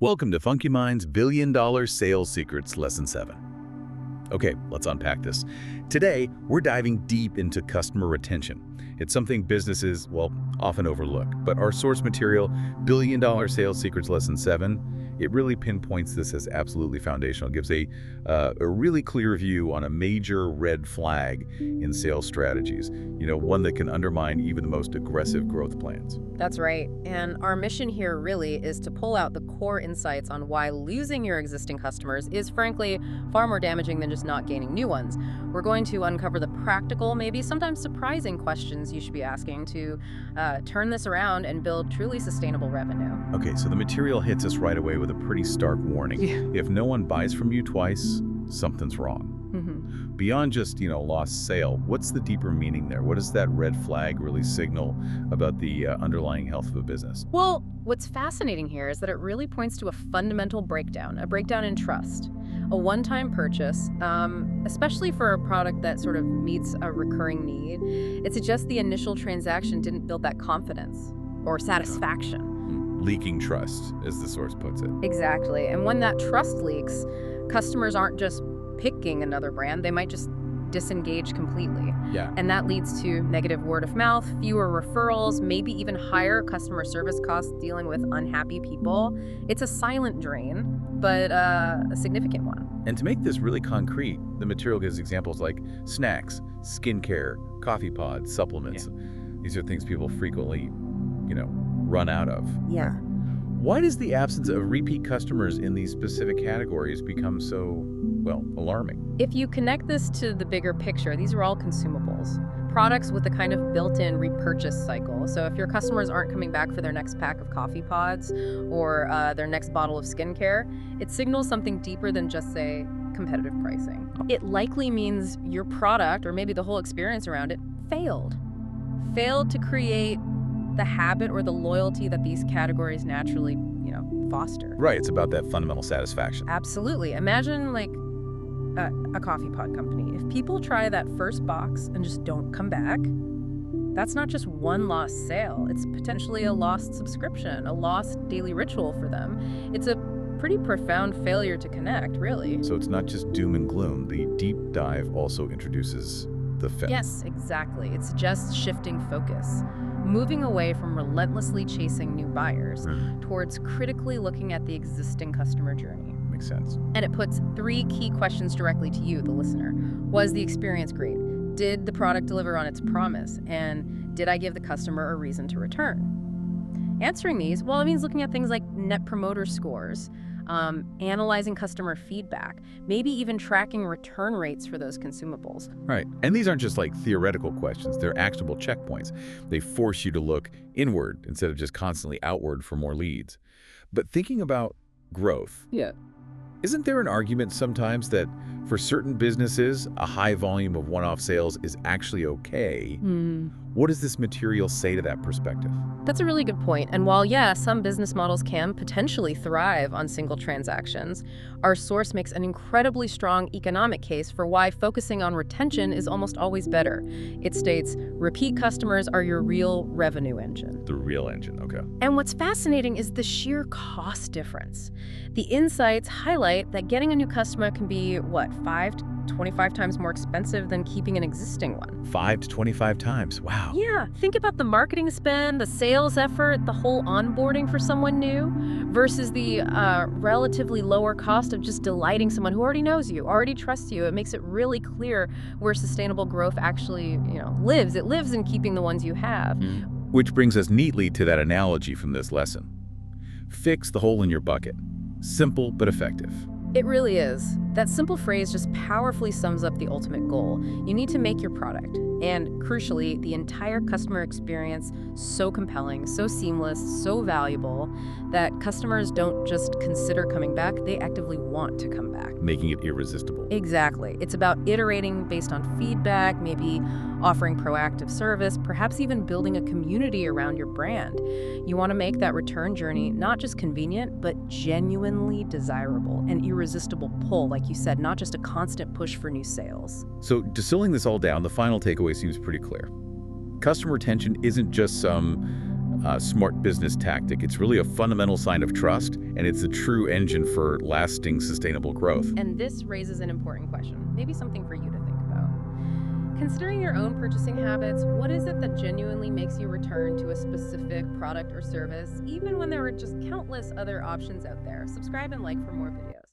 Welcome to Funky Mind's Billion-Dollar Sales Secrets Lesson 7. Okay, let's unpack this. Today, we're diving deep into customer retention. It's something businesses, often overlook. But our source material, Billion-Dollar Sales Secrets Lesson 7, it really pinpoints this as absolutely foundational. It gives a really clear view on a major red flag in sales strategies. One that can undermine even the most aggressive growth plans. That's right. And our mission here really is to pull out the core insights on why losing your existing customers is frankly far more damaging than just not gaining new ones. We're going to uncover the practical, maybe sometimes surprising questions you should be asking to turn this around and build truly sustainable revenue. Okay, so the material hits us right away with a pretty stark warning. Yeah. If no one buys from you twice, something's wrong. Beyond just, lost sale, what's the deeper meaning there? What does that red flag really signal about the underlying health of a business? Well, what's fascinating here is that it really points to a fundamental breakdown, a breakdown in trust. A one-time purchase, especially for a product that sort of meets a recurring need, it suggests the initial transaction didn't build that confidence or satisfaction. Leaking trust, as the source puts it. Exactly. And when that trust leaks, customers aren't just picking another brand, they might just disengage completely. Yeah. And that leads to negative word of mouth, fewer referrals, maybe even higher customer service costs dealing with unhappy people. It's a silent drain, but a significant one. And to make this really concrete, the material gives examples like snacks, skincare, coffee pods, supplements. Yeah. These are things people frequently, run out of. Yeah. Why does the absence of repeat customers in these specific categories become so, alarming? If you connect this to the bigger picture, these are all consumables. Products with a kind of built-in repurchase cycle. So if your customers aren't coming back for their next pack of coffee pods or their next bottle of skincare, it signals something deeper than just, say, competitive pricing. It likely means your product, or maybe the whole experience around it, failed. Failed to create the habit or the loyalty that these categories naturally, foster. Right, it's about that fundamental satisfaction. Absolutely. Imagine like a coffee pod company. If people try that first box and just don't come back, that's not just one lost sale. It's potentially a lost subscription, a lost daily ritual for them. It's a pretty profound failure to connect, really. So it's not just doom and gloom. The deep dive also introduces the fit. Yes, exactly. It's just shifting focus. Moving away from relentlessly chasing new buyers towards critically looking at the existing customer journey. Makes sense. And it puts 3 key questions directly to you, the listener. Was the experience great? Did the product deliver on its promise? And did I give the customer a reason to return? Answering these, it means looking at things like net promoter scores, analyzing customer feedback, maybe even tracking return rates for those consumables. Right. And these aren't just like theoretical questions. They're actionable checkpoints. They force you to look inward instead of just constantly outward for more leads. But thinking about growth. Yeah. Isn't there an argument sometimes that for certain businesses, a high volume of one-off sales is actually okay? What does this material say to that perspective? That's a really good point. And while, some business models can potentially thrive on single transactions, our source makes an incredibly strong economic case for why focusing on retention is almost always better. It states, repeat customers are your real revenue engine. The real engine, okay. And what's fascinating is the sheer cost difference. The insights highlight that getting a new customer can be, 5 to 25 times more expensive than keeping an existing one. 5 to 25 times, wow. Yeah, think about the marketing spend, the sales effort, the whole onboarding for someone new versus the relatively lower cost of just delighting someone who already knows you, already trusts you. It makes it really clear where sustainable growth actually, lives. It lives in keeping the ones you have. Which brings us neatly to that analogy from this lesson. Fix the hole in your bucket. Simple but effective. It really is. That simple phrase just powerfully sums up the ultimate goal. You need to make your product, and crucially, the entire customer experience so compelling, so seamless, so valuable, that customers don't just consider coming back, they actively want to come back. Making it irresistible. Exactly. It's about iterating based on feedback, maybe offering proactive service, perhaps even building a community around your brand. You want to make that return journey not just convenient, but genuinely desirable, an irresistible pull, like you said, not just a constant push for new sales. So distilling this all down, the final takeaway seems pretty clear. Customer retention isn't just some smart business tactic. It's really a fundamental sign of trust, and it's a true engine for lasting, sustainable growth. And this raises an important question, maybe something for you to think about. Considering your own purchasing habits, what is it that genuinely makes you return to a specific product or service, even when there are just countless other options out there? Subscribe and like for more videos.